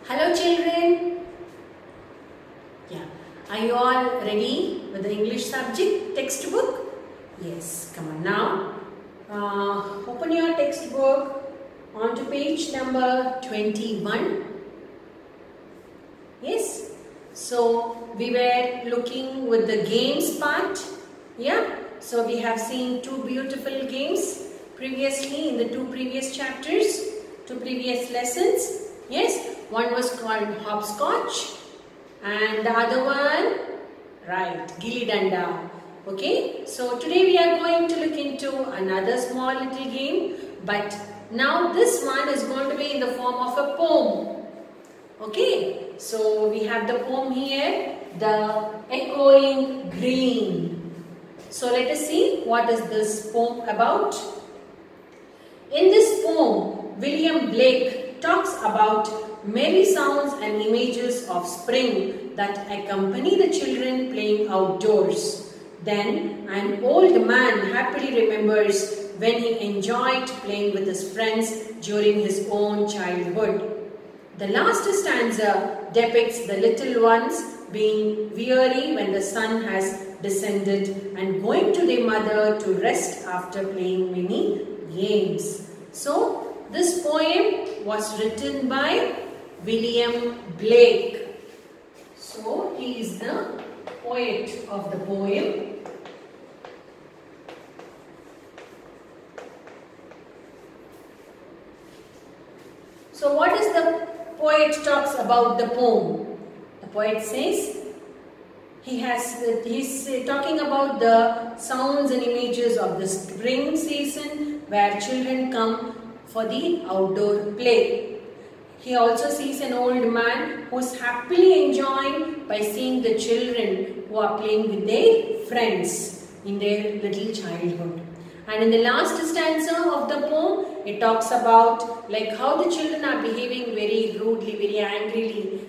Hello children. Yeah. Are you all ready with the English subject textbook? Yes. Come on now. Open your textbook on to page number 21. Yes. So we were looking with the games part. Yeah. So we have seen two beautiful games previously in the two previous chapters, two previous lessons. Yes. One was called hopscotch and the other one, right, gilli danda. Okay, so today we are going to look into another small little game, but now this one is going to be in the form of a poem. Okay, so we have the poem here, The Echoing Green. So let us see what is this poem about. In this poem, William Blake talks about merry sounds and images of spring that accompany the children playing outdoors. Then an old man happily remembers when he enjoyed playing with his friends during his own childhood. The last stanza depicts the little ones being weary when the sun has descended and going to their mother to rest after playing many games. So this poem was written by William Blake. So he is the poet of the poem. So what is the poet talks about the poem? The poet says he's talking about the sounds and images of the spring season where children come for the outdoor play. He also sees an old man who is happily enjoying by seeing the children who are playing with their friends in their little childhood. And in the last stanza of the poem, it talks about like how the children are behaving very rudely, very angrily.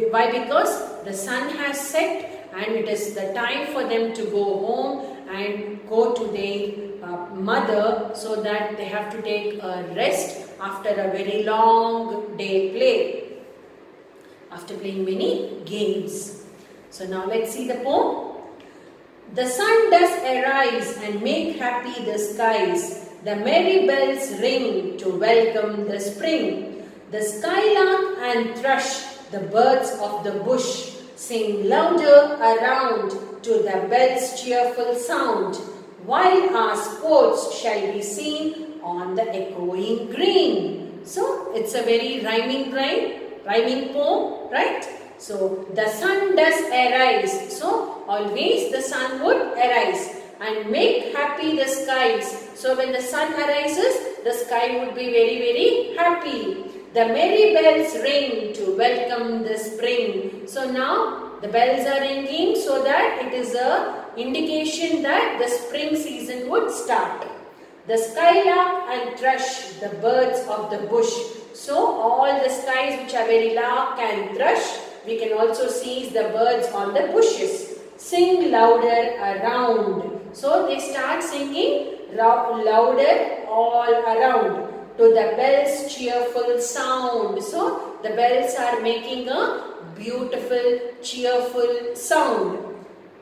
Why? Because the sun has set and it is the time for them to go home and go to their mother, so that they have to take a rest after a very long day play, after playing many games. So now let's see the poem. The sun does arise and make happy the skies. The merry bells ring to welcome the spring. The skylark and thrush, the birds of the bush, sing louder around to the bell's cheerful sound, while our sports shall be seen on the echoing green. So it's a very rhyming poem, right? So the sun does arise. So always the sun would arise and make happy the skies. So when the sun arises, the sky would be very, very happy. The merry bells ring to welcome the spring. So now the bells are ringing so that it is a indication that the spring season would start. The skylark and thrush, the birds of the bush. So all the skies which are very lark and thrush, we can also see the birds on the bushes. Sing louder around. So they start singing louder all around to the bell's cheerful sound. So the bells are making a beautiful, cheerful sound.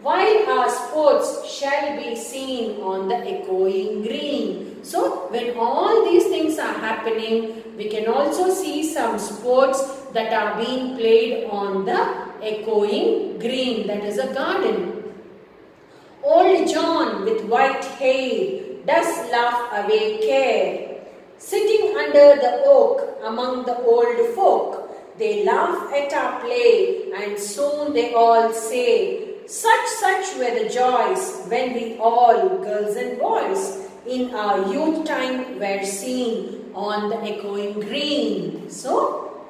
While our sports shall be seen on the echoing green. So when all these things are happening, we can also see some sports that are being played on the echoing green, that is a garden. Old John with white hair does laugh away care, sitting under the oak among the old folk. They laugh at our play and soon they all say, such were the joys when we all, girls and boys, in our youth time were seen on the echoing green. So,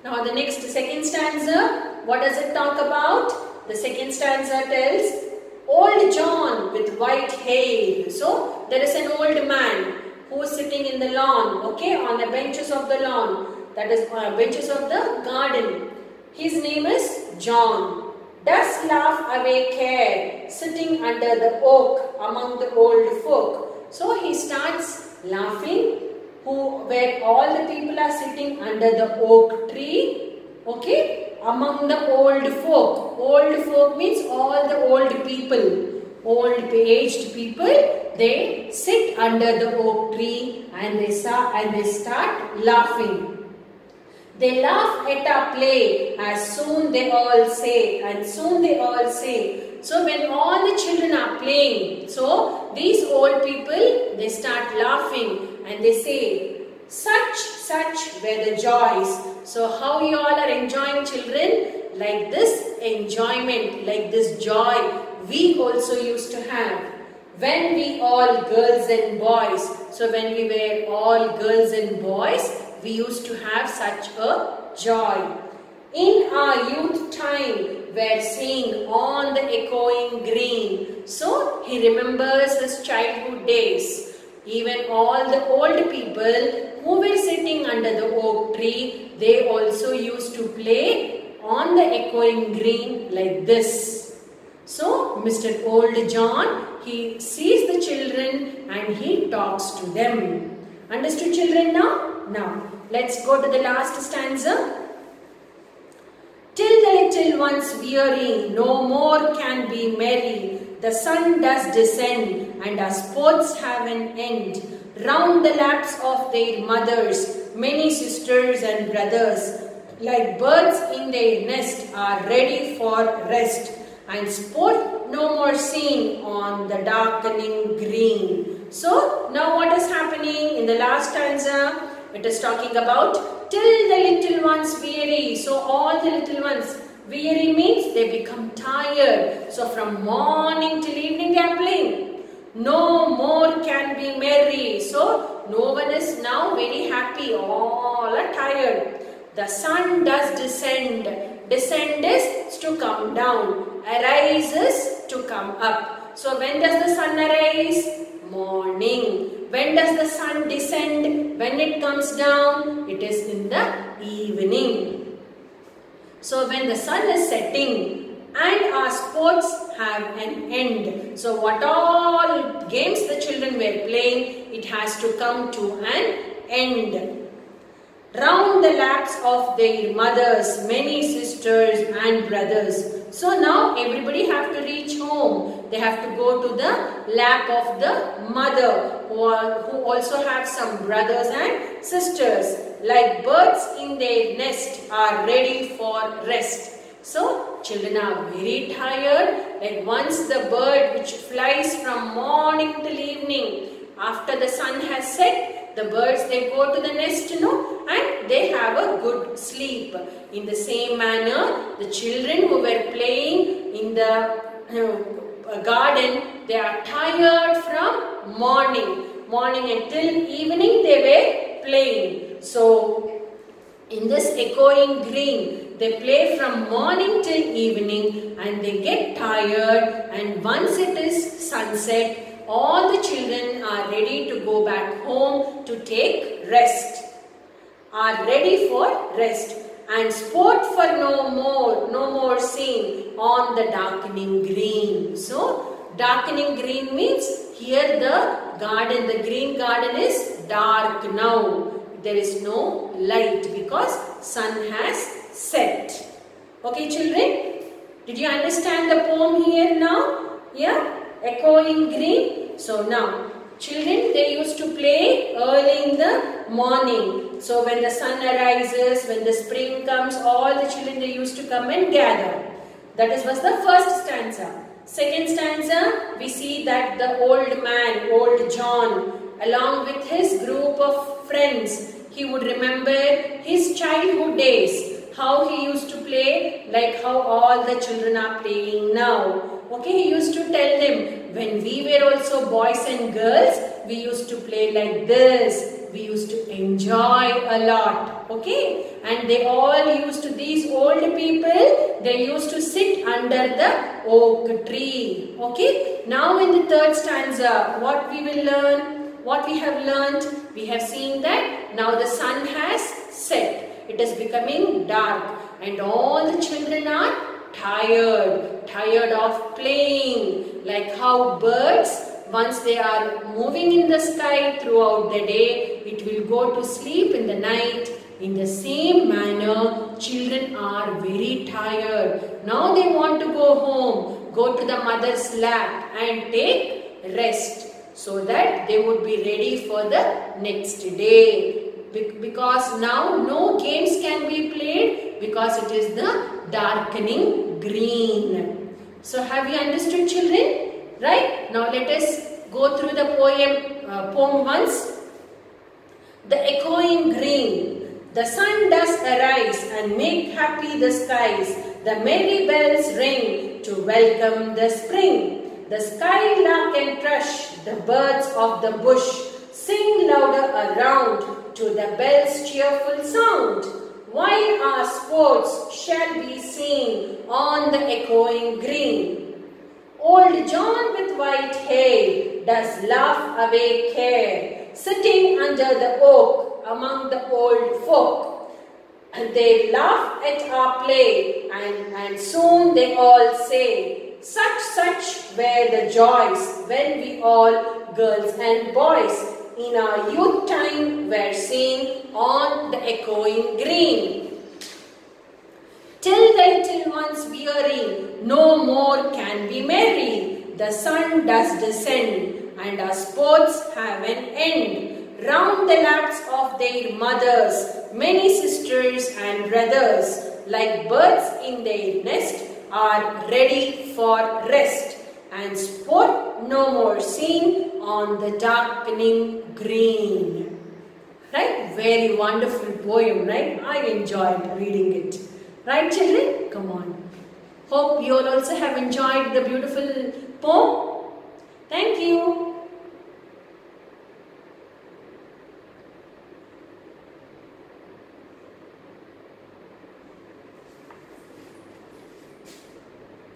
now the second stanza, what does it talk about? The second stanza tells, old John with white hair. So, there is an old man who is sitting in the lawn, okay, on the benches of the lawn, that is benches of the garden. His name is John. Does laugh away care, sitting under the oak among the old folk. So he starts laughing, where all the people are sitting under the oak tree, Okay, among the old folk. Old folk means all the old people. Old aged people, they sit under the oak tree and they start laughing. They laugh at our play as soon they all say, and soon they all say. So when all the children are playing, so these old people, they start laughing and they say, such were the joys. So how you all are enjoying, children? Like this enjoyment, like this joy, we also used to have. When we all girls and boys, so when we were all girls and boys, we used to have such a joy. In our youth time, we're singing on the echoing green. So he remembers his childhood days. Even all the old people who were sitting under the oak tree, they also used to play on the echoing green like this. So Mr. Old John, he sees the children and he talks to them. Understood, children, now? Now, let's go to the last stanza. Till the little ones weary, no more can be merry. The sun does descend, and our sports have an end. Round the laps of their mothers, many sisters and brothers, like birds in their nest, are ready for rest. And sport no more seen on the darkening green. So, now what is happening in the last stanza? It is talking about till the little ones weary. So all the little ones, weary means they become tired. So from morning till evening they are playing. No more can be merry. So no one is now very happy. All are tired. The sun does descend. Descend is to come down. Arise is to come up. So when does the sun arise? Morning. When does the sun descend? When it comes down? It is in the evening. So when the sun is setting and our sports have an end. So what all games the children were playing, it has to come to an end. Round the laps of their mothers, many sisters and brothers. So now everybody have to reach home. They have to go to the lap of the mother who also have some brothers and sisters. Like birds in their nest are ready for rest. So children are very tired. Like once the bird which flies from morning till evening, after the sun has set, the birds, they go to the nest, and they have a good sleep. In the same manner, the children who were playing in the garden, they are tired from morning. Morning until evening they were playing. So, in this echoing green, they play from morning till evening and they get tired, and once it is sunset, all the children are ready to go back home to take rest. Are ready for rest. And sport for no more seen on the darkening green. So, darkening green means here the garden, the green garden is dark now. There is no light because sun has set. Okay, children? Did you understand the poem here now? Yeah? Echoing green. So now, children, they used to play early in the morning. So when the sun arises, when the spring comes, all the children, they used to come and gather. That was the first stanza. Second stanza, we see that the old man, old John, along with his group of friends, he would remember his childhood days, how he used to play, like how all the children are playing now. Okay, he used to tell them, when we were also boys and girls, we used to play like this. We used to enjoy a lot. Okay, and they all used to, these old people, they used to sit under the oak tree. Okay, now in the third stanza, what we will learn, what we have learned, we have seen that now the sun has set. It is becoming dark and all the children are tired of playing, like how birds, once they are moving in the sky throughout the day, it will go to sleep in the night. In the same manner, children are very tired. Now they want to go home, go to the mother's lap and take rest, so that they would be ready for the next day. Because now no games can be played, because it is the darkening green. So have you understood, children? Right? Now let us go through the poem once. The echoing green. The sun does arise and make happy the skies. The merry bells ring to welcome the spring. The skylark and thrush, the birds of the bush, sing louder around to the bell's cheerful sound. While our sports shall be seen on the echoing green. Old John with white hair does laugh away care, sitting under the oak among the old folk. And they laugh at our play, and soon they all say, such were the joys when we all, girls and boys, in our youth time were seen on the echoing green. Till the little ones weary, no more can be merry. The sun does descend, and our sports have an end. Round the laps of their mothers, many sisters and brothers, like birds in their nest, are ready for rest, and sport no more seen on the darkening green. Right? Very wonderful poem, right? I enjoyed reading it. Right, children? Come on. Hope you all also have enjoyed the beautiful poem. Thank you.